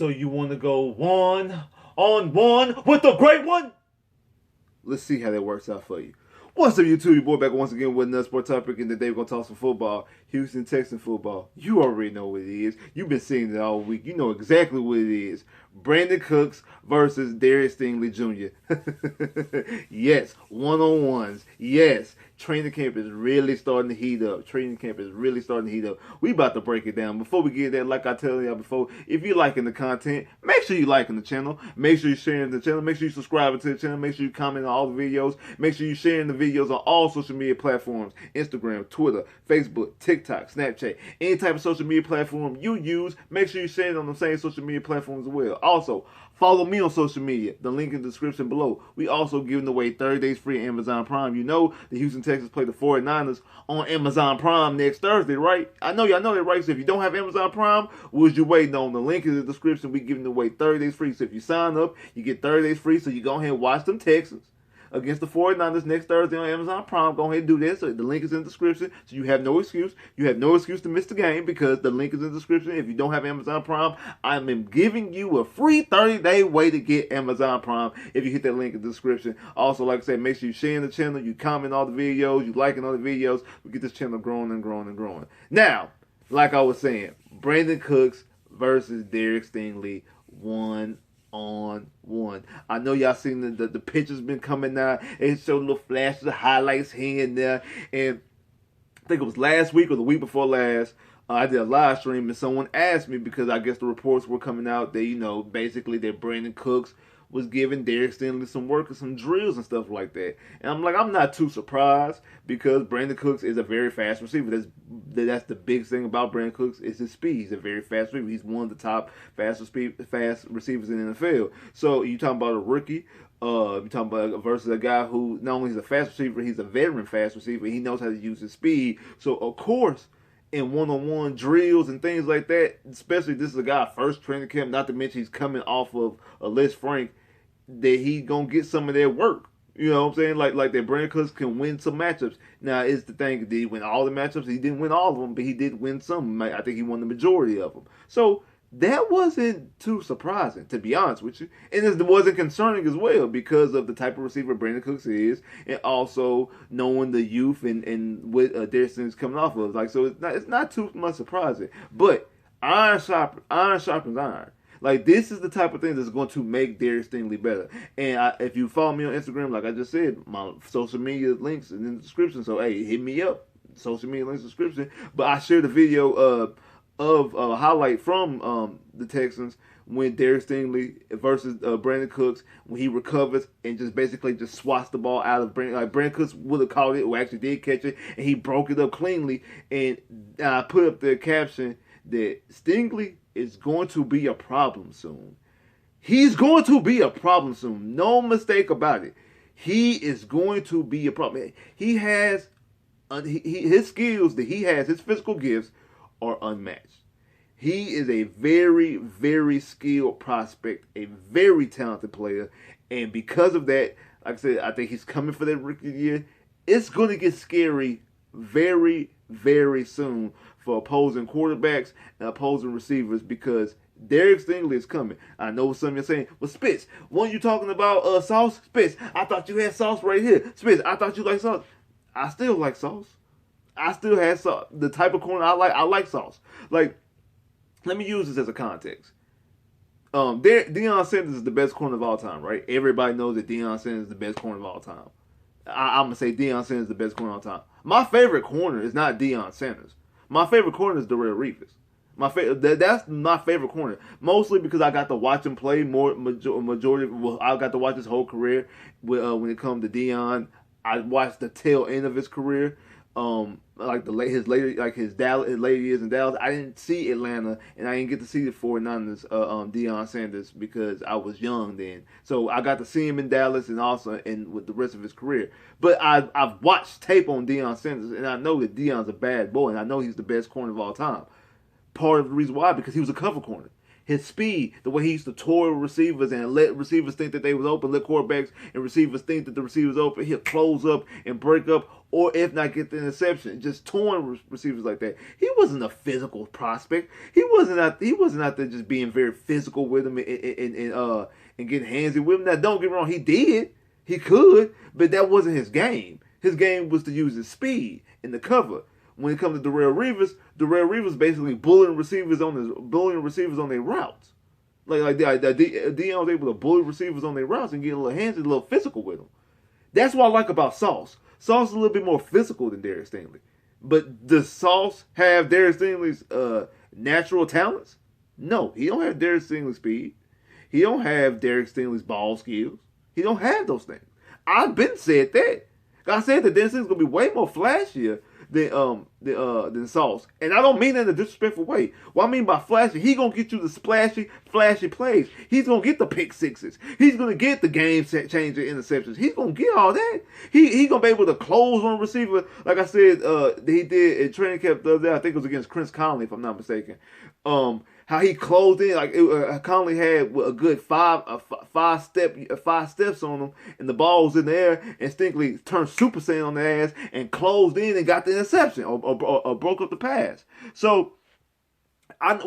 So you want to go 1-on-1 with the great one? Let's see how that works out for you. What's up, YouTube? Your boy back once again with another sport topic, and today we're going to talk some football. Houston Texans football. You already know what it is. You've been seeing it all week. You know exactly what it is. Brandin Cooks versus Stingley Jr. Yes, one-on-ones. Yes, training camp is really starting to heat up. We about to break it down. Before we get there, like I tell y'all before, if you're liking the content, make sure you liking the channel. Make sure you're sharing the channel. Make sure you subscribe to the channel. Make sure you comment on all the videos. Make sure you're sharing the videos on all social media platforms. Instagram, Twitter, Facebook, TikTok, Snapchat. Any type of social media platform you use, make sure you share it on the same social media platforms as well. Also, follow me on social media. The link in the description below. We also giving away 30 days free on Amazon Prime. You know the Houston Texans play the 49ers on Amazon Prime next Thursday, right? I know y'all know that, right? So if you don't have Amazon Prime, what you waiting on? The link in the description. We giving away 30 days free. So if you sign up, you get 30 days free. So you go ahead and watch them Texans against the 49ers next Thursday on Amazon Prime. Go ahead and do that. So the link is in the description. So you have no excuse. You have no excuse to miss the game because the link is in the description. If you don't have Amazon Prime, I'm giving you a free 30-day way to get Amazon Prime if you hit that link in the description. Also, like I said, make sure you share the channel, you comment all the videos, you liking all the videos. We get this channel growing and growing and growing. Now, like I was saying, Brandin Cooks versus Stingley, 1-on-1. I know y'all seen the pictures been coming out. It showed little flashes of highlights here and there. And I think it was last week or the week before last, I did a live stream and someone asked me because I guess the reports were coming out that, you know, basically that Brandin Cooks was giving Stingley some work and some drills and stuff like that. And I'm like, I'm not too surprised because Brandin Cooks is a very fast receiver. That's the big thing about Brandin Cooks is his speed. He's a very fast receiver. He's one of the top fast receivers in the NFL. So you talking about a rookie, you're talking about versus a guy who not only is a fast receiver, he's a veteran fast receiver. He knows how to use his speed. So of course, in one-on-one drills and things like that, especially this is a guy first training camp, not to mention he's coming off of a Les Frank, that he gonna get some of their work. You know what I'm saying? Like that Brandin Cooks can win some matchups. Now, is the thing, did he win all the matchups? He didn't win all of them, but he did win some. I think he won the majority of them. So that wasn't too surprising, to be honest with you. And it wasn't concerning as well because of the type of receiver Brandin Cooks is, and also knowing the youth and what Stingley's coming off of. Like, so it's not too much surprising. But iron sharpens iron. Like, this is the type of thing that's going to make Stingley better. And if you follow me on Instagram, like I just said, my social media links are in the description. So, hey, hit me up. Social media links in the description. But I shared a video of a highlight from the Texans when Stingley versus Brandin Cooks, when he recovers and just basically just swats the ball out of Brandin. Like, Brandin Cooks would have caught it, or actually did catch it, and he broke it up cleanly. And I put up the caption that Stingley is going to be a problem soon. He's going to be a problem soon. No mistake about it. He is going to be a problem. He has his skills that he has, his physical gifts are unmatched. He is a very, very skilled prospect, a very talented player, and because of that, like I said, I think he's coming for that rookie year. It's going to get scary very, very soon for opposing quarterbacks and opposing receivers because Stingley is coming. I know some of you are saying, well, Spitz, weren't you talking about sauce? Spitz, I thought you had sauce right here. Spitz, I thought you liked sauce. I still like sauce. I still have sauce. The type of corner I like sauce. Like, let me use this as a context. Deion Sanders is the best corner of all time, right? Everybody knows that Deion Sanders is the best corner of all time. I'm going to say Deion Sanders is the best corner of all time. My favorite corner is not Deion Sanders. My favorite corner is Darrelle Revis. That's my favorite corner. Mostly because I got to watch him play majority. Well, I got to watch his whole career. When it comes to Deion, I watched the tail end of his career. Like his later years in Dallas, I didn't see Atlanta, and I didn't get to see the 49ers, Deion Sanders, because I was young then. So I got to see him in Dallas and also with the rest of his career. But I've watched tape on Deion Sanders, and I know that Deion's a bad boy, and I know he's the best corner of all time. Part of the reason why, because he was a cover corner. His speed, the way he used to toy receivers and let receivers think that they was open, let quarterbacks and receivers think that the receiver's open. He'll close up and break up, or if not get the interception, just toying receivers like that. He wasn't a physical prospect. He wasn't out there just being very physical with him and getting handsy with him. Now, don't get me wrong, he did. He could, but that wasn't his game. His game was to use his speed in the cover. When it comes to Darrelle Revis basically bullying receivers on their routes. Like Deion was able to bully receivers on their routes and get a little handsy, a little physical with them. That's what I like about Sauce. Sauce is a little bit more physical than Derek Stingley. But does Sauce have Derek Stingley's natural talents? No, he don't have Derek Stingley's speed. He don't have Derek Stingley's ball skills. He don't have those things. I've been said that. I said that Derek Stingley's gonna be way more flashier than Sauce. And I don't mean that in a disrespectful way. What I mean by flashy, he gonna get you the flashy plays. He's gonna get the pick sixes. He's gonna get the game changer interceptions. He's gonna get all that. He gonna be able to close on receiver, like I said, he did in training camp the other day. I think it was against Chris Conley, if I'm not mistaken. How he closed in, like Conley had a good five steps on him, and the ball was in the air, and Stingley turned Super Saiyan on the ass and closed in and got the interception or broke up the pass. So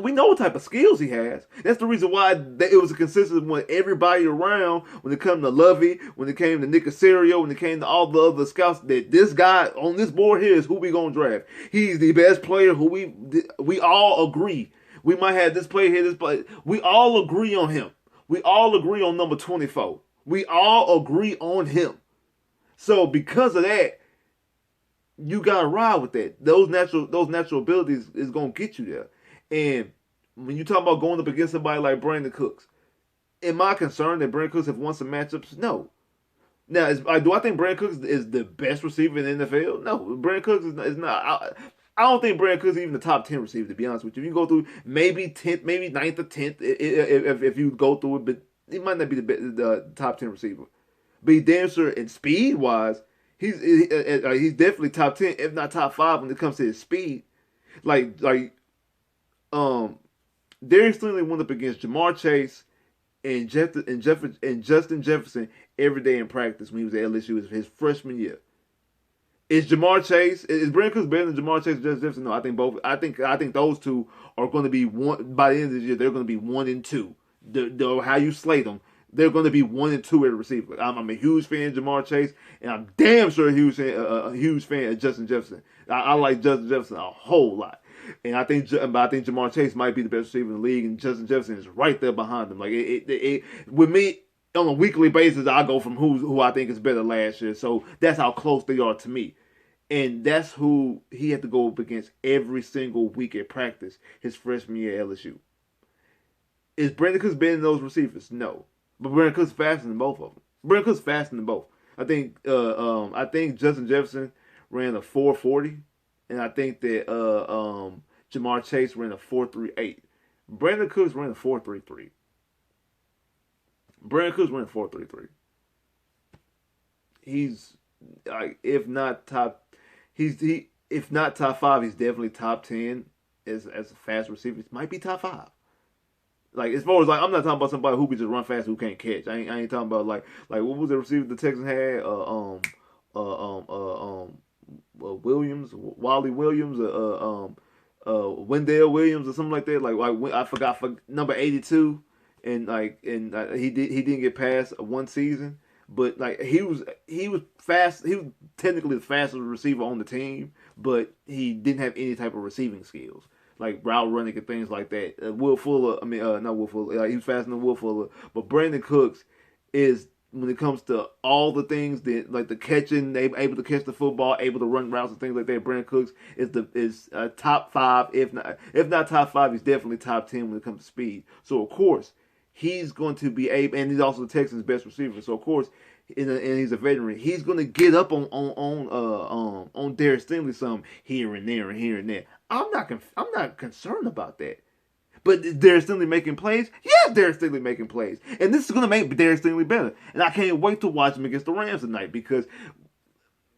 we know what type of skills he has. That's the reason why it was a consensus with everybody around when it came to Lovey, when it came to Nick Caserio, when it came to all the other scouts, that this guy on this board here is who we gonna draft. He's the best player who we all agree. We might have this player here, this player. We all agree on him. We all agree on number 24. We all agree on him. So because of that, you gotta ride with that. Those natural abilities is gonna get you there. And when you talk about going up against somebody like Brandin Cooks, am I concerned that Brandin Cooks have won some matchups? No. Now, do I think Brandin Cooks is the best receiver in the NFL? No, Brandin Cooks is not. I don't think Brandin Cooks is even the top 10 receiver, to be honest with you. You can go through maybe 10th, maybe 9th or 10th if you go through it, but he might not be the top 10 receiver. But he's damn sure, and speed-wise, he's definitely top 10, if not top 5 when it comes to his speed. Derek Stingley went up against Jamar Chase and Justin Jefferson every day in practice when he was at LSU his freshman year. Is Brandin Cooks better than Jamar Chase and Justin Jefferson? No, I think both. I think those two are going to be one by the end of this year. They're going to be 1 and 2. How you slate them, they're going to be 1 and 2 at receiver. I'm a huge fan of Jamar Chase, and I'm damn sure a huge fan of Justin Jefferson. I like Justin Jefferson a whole lot, and I think Jamar Chase might be the best receiver in the league, and Justin Jefferson is right there behind him. Like with me. On a weekly basis, I go from who I think is better last year. So that's how close they are to me. And that's who he had to go up against every single week at practice his freshman year at LSU. Is Brandin Cooks better than those receivers? No. But Brandin Cooks is faster than both of them. Brandin Cooks is faster than both. I think Justin Jefferson ran a 4.40, and I think that Jamar Chase ran a 4.38. Brandin Cooks ran a 4.33. Brandin Cooks ran 4.33. He's if not top 5, he's definitely top 10 as a fast receiver. He might be top 5. Like as far as I'm not talking about somebody who can just run fast who can't catch. I ain't talking about like what was the receiver the Texans had? Williams, Wally Williams, Wendell Williams or something like that. Like I forgot for number 82. And he didn't get past one season, but like he was fast. He was technically the fastest receiver on the team, but he didn't have any type of receiving skills, like route running and things like that. Will Fuller, not Will Fuller. He was faster than Will Fuller, but Brandin Cooks is, when it comes to all the things that like the catching, able to catch the football, able to run routes and things like that. Brandin Cooks is top 5, if not top 5, he's definitely top 10 when it comes to speed. So of course, he's going to be able, and he's also the Texans' best receiver. So of course, and he's a veteran. He's going to get up on Derek Stingley some here and there and here and there. I'm not concerned about that. But is Derek Stingley making plays? Yes, Derek Stingley making plays, and this is going to make Derek Stingley better. And I can't wait to watch him against the Rams tonight because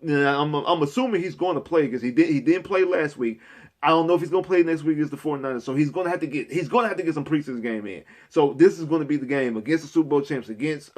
I'm assuming he's going to play because he didn't play last week. I don't know if he's gonna play next week against the 49ers, so he's gonna have to get some preseason game in. So this is gonna be the game against the Super Bowl champs, against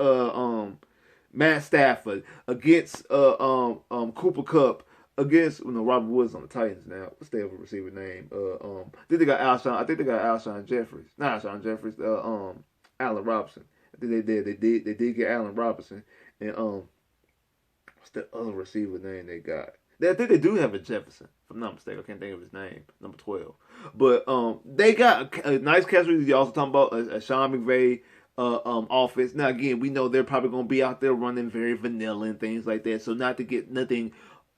Matt Stafford, against Cooper Kupp, against Robert Woods on the Titans now. What's their receiver name? I think they got Alshon Jeffries. Not Alshon Jeffries, Allen Robinson. I think they did. They did get Allen Robinson. And what's the other receiver name they got? I think they do have a Jefferson, if I'm not mistaken. I can't think of his name, number 12. But they got a nice catch. You also talking about a Sean McVay offense. Now again, we know they're probably going to be out there running very vanilla and things like that. So not to get nothing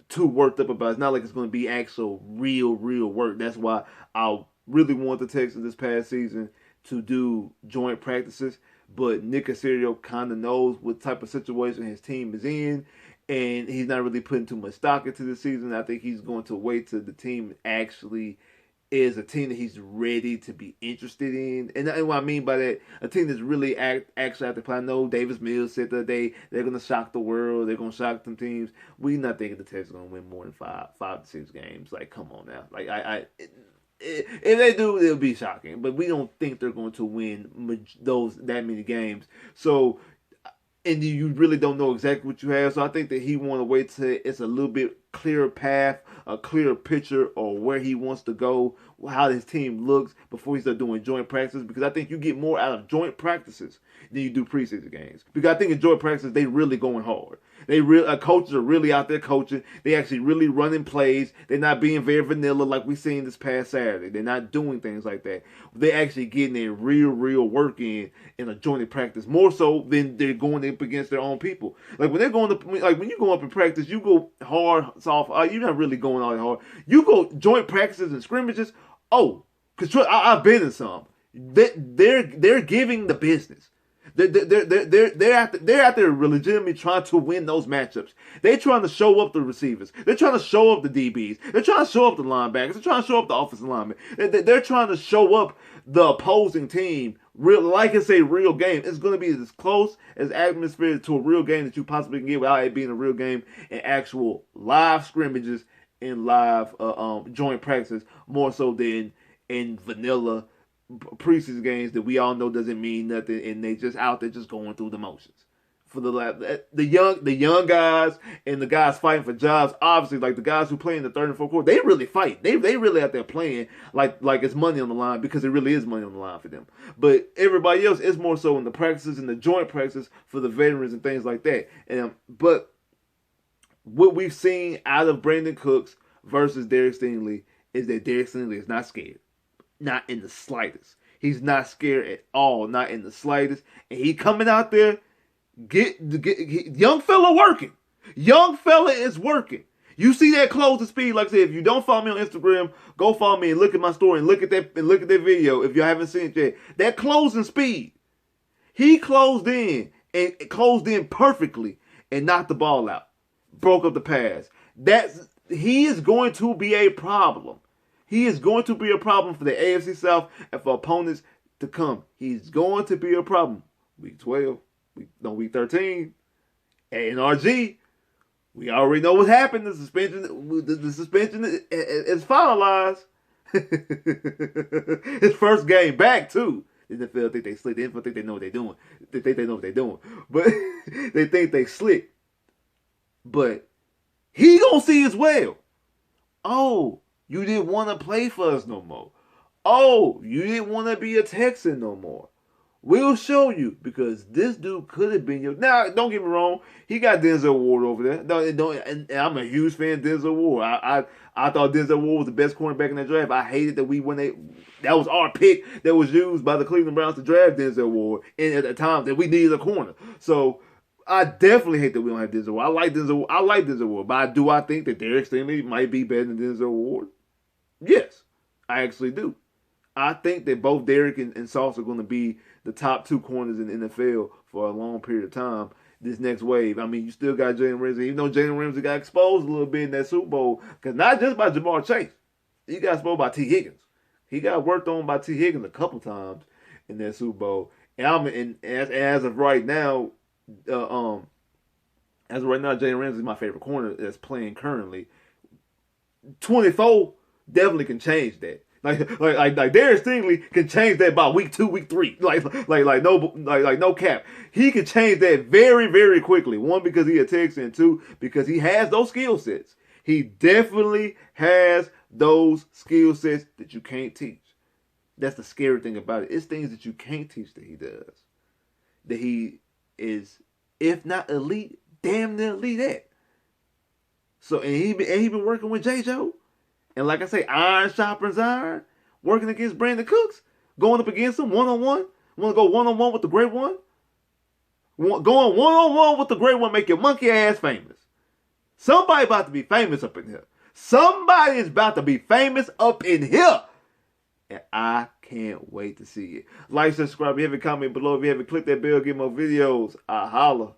too worked up about it. It's not like it's going to be actual real work. That's why I really want the Texans this past season to do joint practices. But Nick Caserio kind of knows what type of situation his team is in. And he's not really putting too much stock into the season. I think he's going to wait till the team actually is a team that he's ready to be interested in. And what I mean by that, a team that's really actually out there playing. I know Davis Mills said the other day they're going to shock the world. They're going to shock some teams. We're not thinking the Texans are going to win more than five to 6 games. Like, come on now. Like, if they do, it'll be shocking. But we don't think they're going to win that many games. So, and you really don't know exactly what you have. So I think that he want to wait till it's a little bit clearer path, a clearer picture of where he wants to go, how his team looks before he starts doing joint practices. Because I think you get more out of joint practices than you do preseason games. Because I think in joint practices, they really going hard. Coaches are really out there coaching. They actually really running plays. They're not being very vanilla like we seen this past Saturday. They're not doing things like that. They're actually getting their real work in a jointed practice, more so than they're going up against their own people. Like when when you go up in practice, you go hard, soft. You're not really going all that hard. You go joint practices and scrimmages. Oh, because I've been in some. They're giving the business. They're out there legitimately trying to win those matchups. They're trying to show up the receivers. They're trying to show up the DBs. They're trying to show up the linebackers. They're trying to show up the offensive linemen. They're trying to show up the opposing team. Real game. It's going to be as close as atmosphere to a real game that you possibly can get without it being a real game and actual live scrimmages and live joint practices, more so than in vanilla preseason games that we all know doesn't mean nothing, and they just out there just going through the motions. For the young guys and the guys fighting for jobs, obviously, like the guys who play in the third and fourth quarter, they really fight. They really out there playing like it's money on the line, because it really is money on the line for them. But everybody else is more so in the practices and the joint practices for the veterans and things like that. But what we've seen out of Brandin Cooks versus Derek Stingley is that Derek Stingley is not scared. Not in the slightest. He's not scared at all. Not in the slightest. And he coming out there, young fella working. Young fella is working. You see that closing speed. Like I said, if you don't follow me on Instagram, go follow me and look at my story and look at that video if you haven't seen it yet. That closing speed. He closed in perfectly and knocked the ball out. Broke up the pass. He is going to be a problem. He is going to be a problem for the AFC South and for opponents to come. He's going to be a problem. Week 12, week 13, NRG. We already know what happened. The suspension is finalized. His first game back too. The NFL think they slick. The NFL think they know what they're doing. They think they know what they're doing, but they think they slick. But he gonna see as well. Oh, you didn't want to play for us no more. Oh, you didn't want to be a Texan no more. We'll show you, because this dude could have been your. Now, don't get me wrong, he got Denzel Ward over there. And I'm a huge fan of Denzel Ward. I thought Denzel Ward was the best cornerback in that draft. I hated that that was our pick that was used by the Cleveland Browns to draft Denzel Ward, and at the time that we needed a corner. So I definitely hate that we don't have Denzel Ward. I like Denzel Ward, but do I think that Derek Stingley might be better than Denzel Ward? Yes, I actually do. I think that both Derek and Sauce are going to be the top 2 corners in the NFL for a long period of time this next wave. I mean, you still got Jalen Ramsey. Even though Jalen Ramsey got exposed a little bit in that Super Bowl, because not just by Jamar Chase. He got exposed by T. Higgins. He got worked on by T. Higgins a couple times in that Super Bowl. And as of right now, Jalen Ramsey is my favorite corner that's playing currently. 24, definitely can change that. Like Darius Stingley can change that by week 2, week 3. Like no cap. He can change that very, very quickly. One, because he a Texan, and two, because he has those skill sets. He definitely has those skill sets that you can't teach. That's the scary thing about it. It's things that you can't teach that he does. That he is, if not elite, damn near elite at. So and he been working with J. Joe. And like I say, iron sharpens iron. Working against Brandin Cooks. Going up against him one-on-one. Want to go one-on-one with the great one? Going one-on-one with the great one make your monkey ass famous. Somebody about to be famous up in here. Somebody is about to be famous up in here. And I can't wait to see it. Like, subscribe, if you haven't, comment below. If you haven't, click that bell, get more videos. I holla.